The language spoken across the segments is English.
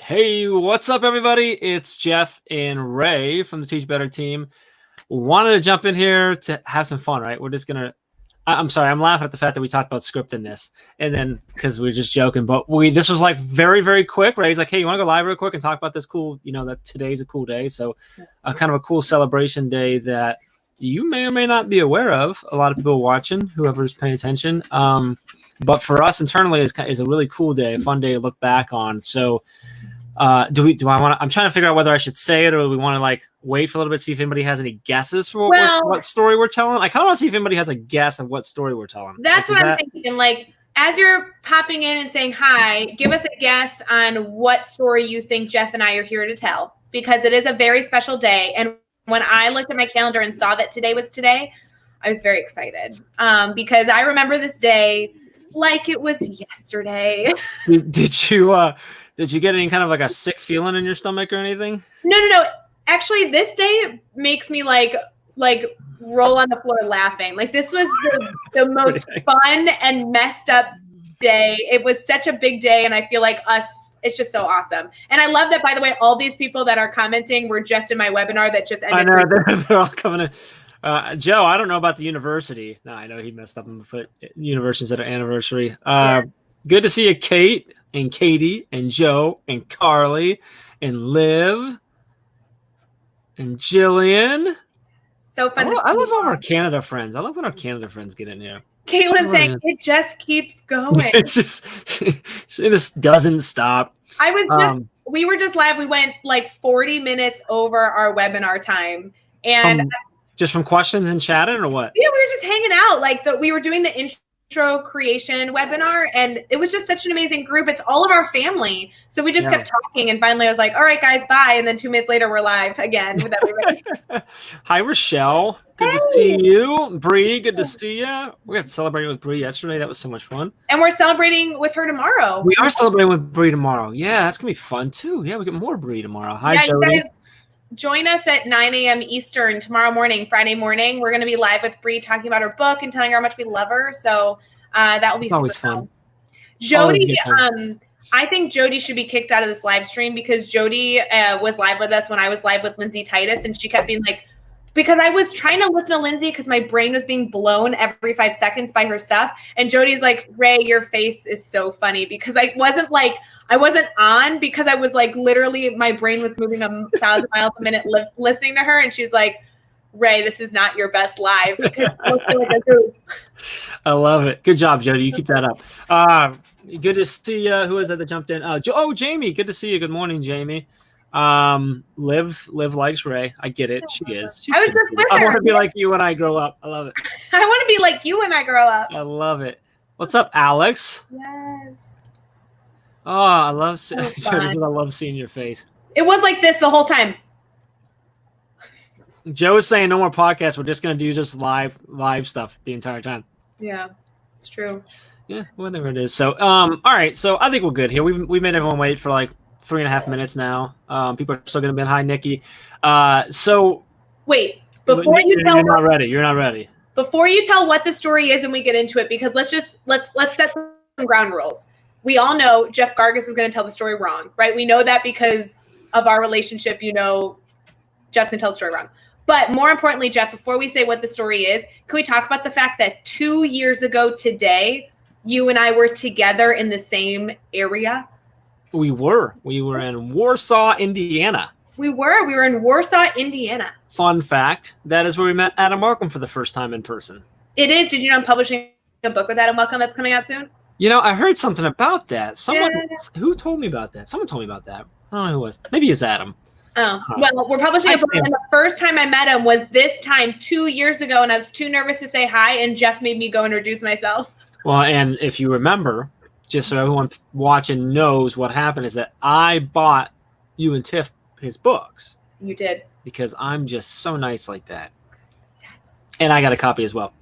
Hey, what's up, everybody? It's Jeff and Ray from the Teach Better team. Wanted to jump in here to have some fun, right? We're just going to I'm sorry, I'm laughing at the fact that we talked about scripting this, and then because we were just joking, but this was like very, very quick, right? He's like, hey, you want to go live real quick and talk about this cool, that today's a cool day. So kind of a cool celebration day that you may or may not be aware of. A lot of people watching, whoever's paying attention. But for us internally, is a really cool day, a fun day to look back on. So I'm trying to figure out whether I should say it or do we want to like wait for a little bit, see if anybody has any guesses for what story we're telling. I kind of want to see if anybody has a guess of what story we're telling. That's what I'm thinking. Like, as you're popping in and saying hi, give us a guess on what story you think Jeff and I are here to tell, because it is a very special day. And when I looked at my calendar and saw that today was today, I was very excited because I remember this day like it was yesterday. Did you get any kind of like a sick feeling in your stomach or anything? No. Actually, this day makes me like roll on the floor laughing. Like, this was the most fun and messed up day. It was such a big day, and I feel like it's just so awesome. And I love that, by the way, all these people that are commenting were just in my webinar that just ended. I know, they're all coming in. Joe, I don't know about the university. No, I know he messed up and put universities at an anniversary. Good to see you, Kate and Katie and Joe and Carly and Liv and Jillian. So fun. I love all our Canada friends. I love when our Canada friends get in here. Caitlin saying it just keeps going. It just doesn't stop. We were just live. We went like 40 minutes over our webinar time. And just from questions and chatting or what? Yeah, we were just hanging out. We were doing the intro creation webinar, and it was just such an amazing group. It's all of our family. So we just kept talking, and finally I was like, all right, guys, bye. And then 2 minutes later, we're live again with everybody. Hi, Rochelle. Good to see you. Bree, good to see you. We got celebrating with Bree yesterday. That was so much fun. And we're celebrating with her tomorrow. We are celebrating with Bree tomorrow. Yeah, that's going to be fun, too. Yeah, we get more Bree tomorrow. Hi, Jody. Join us at 9 a.m. Eastern tomorrow morning, Friday morning. We're going to be live with Bree talking about her book and telling her how much we love her. So that will be super fun. Jody, I think Jody should be kicked out of this live stream because Jody was live with us when I was live with Lindsay Titus, and she kept being like, because I was trying to listen to Lindsay because my brain was being blown every 5 seconds by her stuff. And Jody's like, Ray, your face is so funny, because I wasn't on because I was like, literally my brain was moving 1,000 miles a minute listening to her. And she's like, Ray, this is not your best live because I feel like a goof. I love it. Good job, Jody. You keep that up. Good to see you. Who is that jumped in? Jamie. Good to see you. Good morning, Jamie. Liv likes Ray. I get it. She is. I want to be like you when I grow up. I love it. I want to be like you when I grow up. I love it. What's up, Alex? Yes. Oh, I love seeing your face. It was like this the whole time. Joe is saying no more podcasts. We're just going to do just live stuff the entire time. Yeah, it's true. Yeah, whatever it is. So, all right. So I think we're good here. We've made everyone wait for like 3.5 minutes now. People are still going to be in. Hi, Nikki. So wait, before you're not ready. You're not ready. Before you tell what the story is and we get into it, because let's set some ground rules. We all know Jeff Gargas is going to tell the story wrong, right? We know that because of our relationship. Jeff's going to tell the story wrong. But more importantly, Jeff, before we say what the story is, can we talk about the fact that 2 years ago today, you and I were together in the same area? We were in Warsaw, Indiana. We were in Warsaw, Indiana. Fun fact, that is where we met Adam Markham for the first time in person. It is. Did you know I'm publishing a book with Adam Markham that's coming out soon? I heard something about that. Who told me about that? Someone told me about that. I don't know who it was. Maybe it's Adam. Oh, well, we're publishing a book, and the first time I met him was this time 2 years ago, and I was too nervous to say hi, and Jeff made me go introduce myself. Well, and if you remember, just so everyone watching knows what happened, is that I bought you and Tiff his books. You did. Because I'm just so nice like that. And I got a copy as well.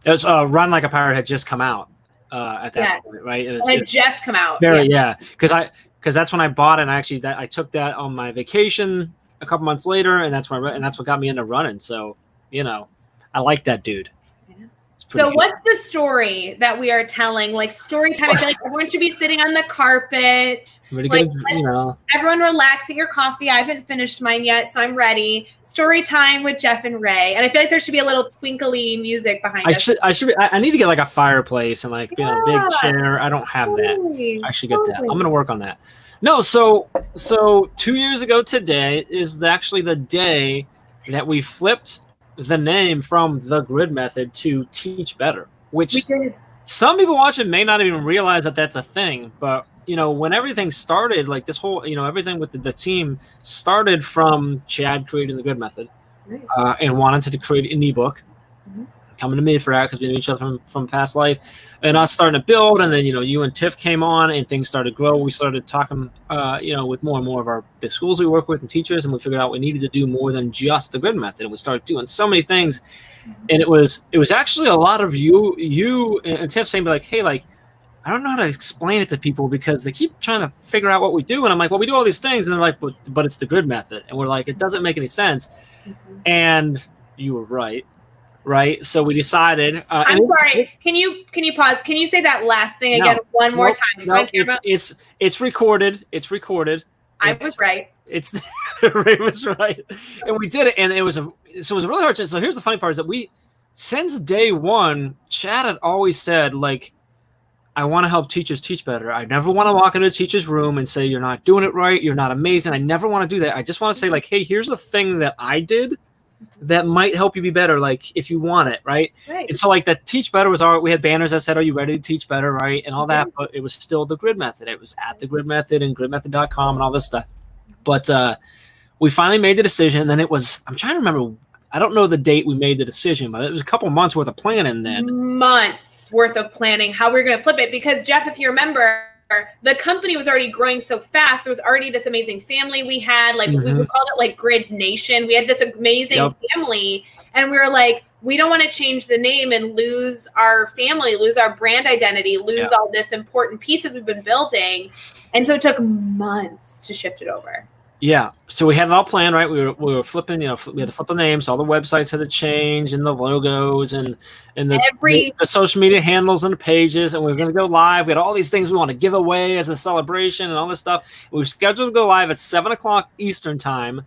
It was Run Like a Pirate had just come out at that point, right? It had just come out. Because that's when I bought it. And I took that on my vacation a couple months later, and that's what got me into running. So, I like that dude. Yeah. It's So what's the story that we are telling? Like story time. I feel like everyone should be sitting on the carpet. Like, everyone relax, get your coffee. I haven't finished mine yet, so I'm ready. Story time with Jeff and Rae. And I feel like there should be a little twinkly music behind us. I need to get like a fireplace and like a big chair. I don't have that. I should get that. I'm gonna work on that. No, so 2 years ago today is actually the day that we flipped the name from The Grid Method to Teach Better, which some people watching may not even realize that that's a thing. But, when everything started, like this whole, everything with the team started from Chad creating The Grid Method and wanted to create an ebook. Coming to me for that because we knew each other from past life, and us starting to build, and then you and Tiff came on, and things started to grow. We started talking, with more and more of the schools we work with and teachers, and we figured out we needed to do more than just the Grid Method, and we started doing so many things. And it was actually a lot of you and Tiff saying like, hey, like I don't know how to explain it to people because they keep trying to figure out what we do, and I'm like, well, we do all these things, and they're like, but it's the Grid Method, and we're like, it doesn't make any sense, and you were right. Right, so we decided. I'm sorry. Can you pause? Can you say that last thing again one more time? No, it's recorded. It's recorded. I was right. Ray was right, and we did it, and it was a really hard. So here's the funny part: is that since day one, Chad had always said like, I want to help teachers teach better. I never want to walk into a teacher's room and say you're not doing it right, you're not amazing. I never want to do that. I just want to say like, hey, here's the thing that I did that might help you be better, like if you want it, right? And so like that Teach Better was we had banners that said, are you ready to teach better, right? And all that, but it was still the Grid Method. It was at the Grid Method and gridmethod.com and all this stuff. But we finally made the decision, and then it was, I'm trying to remember, I don't know the date we made the decision, but it was a couple months worth of planning then. Months worth of planning, how we were going to flip it. Because Jeff, if you remember, the company was already growing so fast. There was already this amazing family we had. Like we would call it like Grid Nation. We had this amazing family, and we were like, we don't want to change the name and lose our family, lose our brand identity, lose all this important pieces we've been building. And so it took months to shift it over. Yeah, so we had it all planned, right? We were flipping, we had to flip the names. All the websites had to change, and the logos, and the social media handles and the pages. And we were going to go live. We had all these things we want to give away as a celebration and all this stuff. We were scheduled to go live at 7:00 Eastern time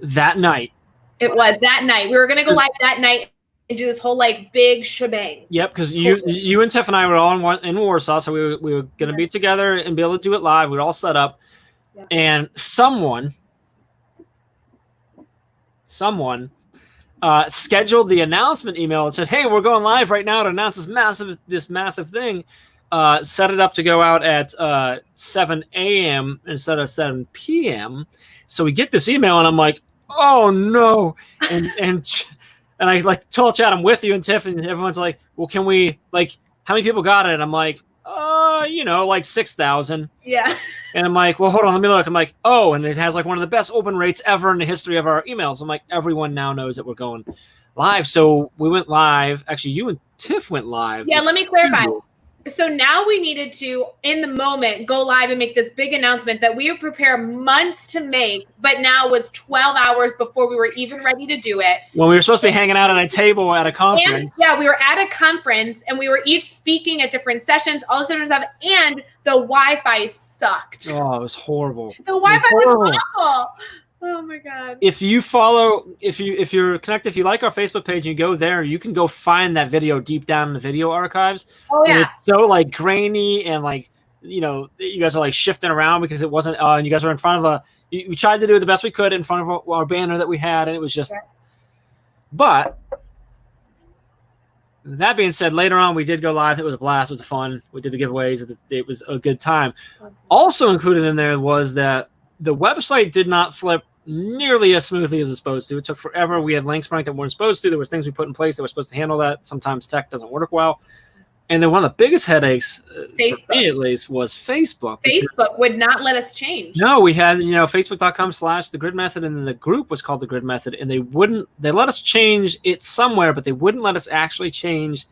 that night. It was that night. We were going to go live that night and do this whole like big shebang. Yep, because you and Tiff and I were all in Warsaw, so we were going to be together and be able to do it live. We were all set up. And someone scheduled the announcement email and said, hey, we're going live right now to announce this massive thing. Set it up to go out at 7 a.m. instead of 7 p.m. So we get this email, and I'm like, oh no. And I like told Chad I'm with you and Tiff, and everyone's like, well, can we, like, how many people got it? And I'm like, like 6,000. Yeah. And I'm like, well, hold on, let me look. I'm like, oh, and it has like one of the best open rates ever in the history of our emails. I'm like, everyone now knows that we're going live. So we went live. Actually, you and Tiff went live. Yeah, let me clarify. So now we needed to, in the moment, go live and make this big announcement that we would prepare months to make, but now was 12 hours before we were even ready to do it. When we were supposed to be hanging out at a table at a conference. And, we were at a conference, and we were each speaking at different sessions, all this different stuff, and the Wi-Fi sucked. Oh, it was horrible. The Wi-Fi was awful. Oh my God. If you're connected, if you like our Facebook page and you go there, you can go find that video deep down in the video archives. Oh yeah. And it's so like grainy, and like, you guys are like shifting around because it wasn't, and you guys were in front of we tried to do the best we could in front of our banner that we had, and it was just, but that being said, later on we did go live. It was a blast. It was fun. We did the giveaways. It was a good time. Also included in there was that the website did not flip nearly as smoothly as it's supposed to. It took forever. We had links that weren't supposed to. There was things we put in place that were supposed to handle that. Sometimes tech doesn't work well. And then one of the biggest headaches, for me at least, was Facebook. Facebook would not let us change. No, we had, facebook.com/the Grid Method, and then the group was called the Grid Method, and they let us change it somewhere, but they wouldn't let us actually change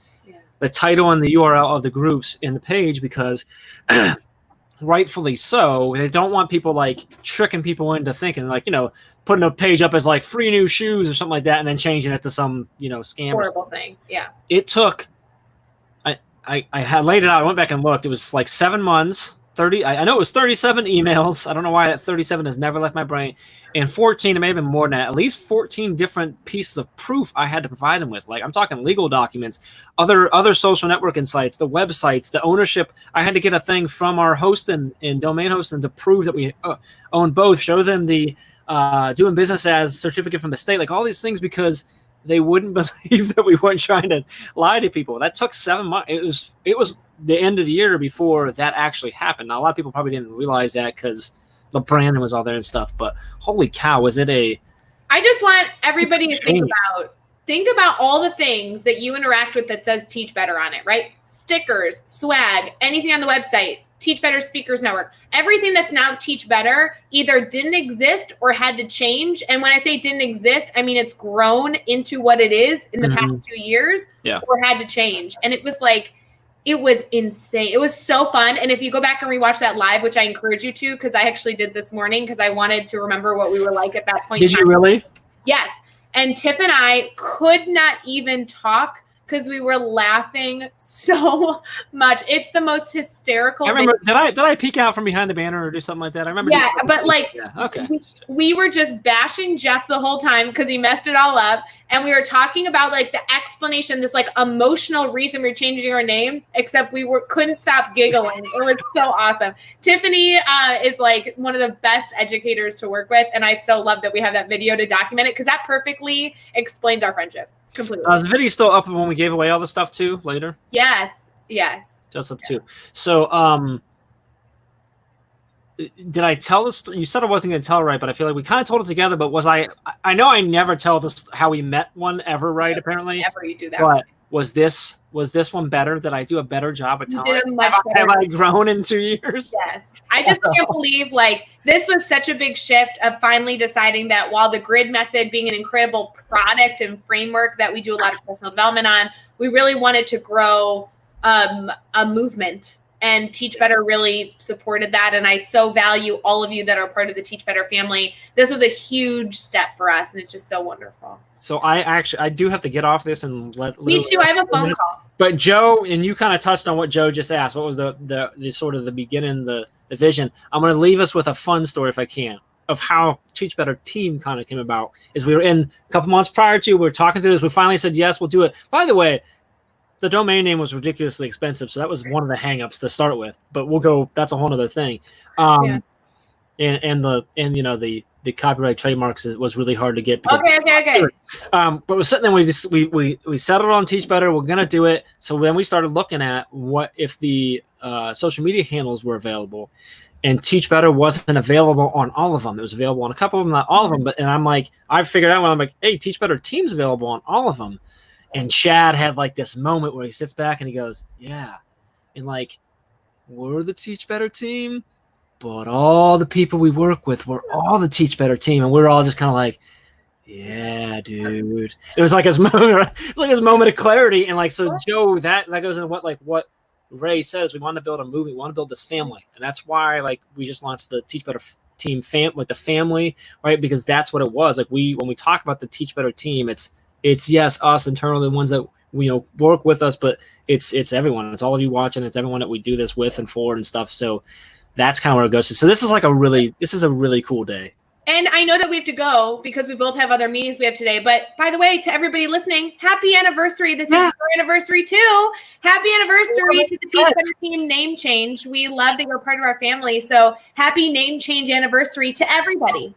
the title and the URL of the groups in the page because rightfully so. They don't want people like tricking people into thinking like, putting a page up as like free new shoes or something like that and then changing it to some, scam. Horrible thing. Yeah. It took, I had laid it out. I went back and looked. It was like 7 months, 30. I know it was 37 emails. I don't know why that 37 has never left my brain. And 14, it may have been more than that, at least 14 different pieces of proof I had to provide them with. Like I'm talking legal documents, other social networking sites, the websites, the ownership. I had to get a thing from our hosting and domain hosting to prove that we own both, show them the doing business as certificate from the state, like all these things, because they wouldn't believe that we weren't trying to lie to people. That took 7 months. It was the end of the year before that actually happened. Now, a lot of people probably didn't realize that because the brand was all there and stuff, but holy cow, was it I just want everybody to think about all the things that you interact with that says Teach Better on it, right? Stickers, swag, anything on the website, Teach Better Speakers Network, everything that's now Teach Better either didn't exist or had to change. And when I say didn't exist, I mean it's grown into what it is in the past 2 years or had to change. And it was like, it was insane. It was so fun. And if you go back and rewatch that live, which I encourage you to, because I actually did this morning because I wanted to remember what we were like at that point. Did you really? Yes. And Tiff and I could not even talk because we were laughing so much. It's the most hysterical. I remember. Did I peek out from behind the banner or do something like that? I remember. Yeah, but like, okay. We were just bashing Jeff the whole time because he messed it all up, and we were talking about like the explanation, this like emotional reason we're changing our name. Except we couldn't stop giggling. It was so awesome. Tiffany is like one of the best educators to work with, and I so love that we have that video to document it because that perfectly explains our friendship. Completely. Is the video still up when we gave away all the stuff too later? Yes. Just up too. So, did I tell this? You said I wasn't going to tell it right, but I feel like we kind of told it together. But was I know I never tell this how we met one ever, right? Apparently, never you do that. But was this one better? Did I do a better job at telling? You did a much better. Have I grown in 2 years? Yes. I just can't believe like this was such a big shift of finally deciding that while the grid method being an incredible product and framework that we do a lot of personal development on, we really wanted to grow a movement, and Teach Better really supported that. And I so value all of you that are part of the Teach Better family. This was a huge step for us, and it's just so wonderful. So I do have to get off this and let. Me too. I have a phone call. But Joe, and you kind of touched on what Joe just asked. What was the sort of the beginning, the vision? I'm going to leave us with a fun story if I can of how Teach Better team kind of came about. Is we were in a couple months prior to, we were talking through this. We finally said yes, we'll do it. By the way, the domain name was ridiculously expensive, so that was one of the hangups to start with. But we'll go. That's a whole other thing. And the copyright trademarks was really hard to get. Okay. But we're sitting there. We settled on Teach Better. We're gonna do it. So then we started looking at what if the social media handles were available, and Teach Better wasn't available on all of them. It was available on a couple of them, not all of them. But I'm like, I figured out when I'm like, hey, Teach Better team's available on all of them. And Chad had like this moment where he sits back and he goes, yeah. And like, we're the Teach Better team, but all the people we work with were all the Teach Better team. And we're all just kind of like, yeah, dude. It was like his moment of clarity. And like, so Joe, that goes into what Ray says. We want to build a movie. We want to build this family. And that's why like we just launched the Teach Better team like the family, right? Because that's what it was. Like when we talk about the Teach Better team, it's yes, us internally, the ones that work with us, but it's everyone. It's all of you watching. It's everyone that we do this with and for and stuff. So that's kind of where it goes to. So this is a really cool day. And I know that we have to go because we both have other meetings we have today. But by the way, to everybody listening, happy anniversary. This is your anniversary too. Happy anniversary to the Teach Better team name change. We love that you're part of our family. So happy name change anniversary to everybody.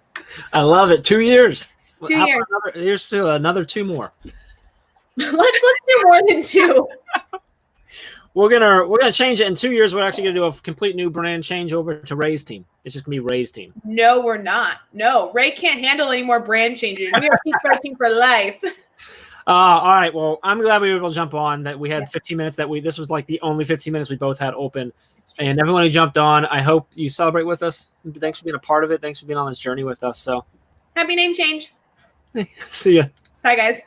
I love it. 2 years. 2 years. Here's to another 2 more. let's do more than 2. We're gonna change it in 2 years. We're actually gonna do a complete new brand change over to Ray's team. It's just gonna be Ray's team. No, we're not. No, Ray can't handle any more brand changes. We are Teach Better team for life. All right. Well, I'm glad we were able to jump on. That we had 15 minutes. This was like the only 15 minutes we both had open. And everyone who jumped on, I hope you celebrate with us. Thanks for being a part of it. Thanks for being on this journey with us. So happy name change. See ya. Bye, guys.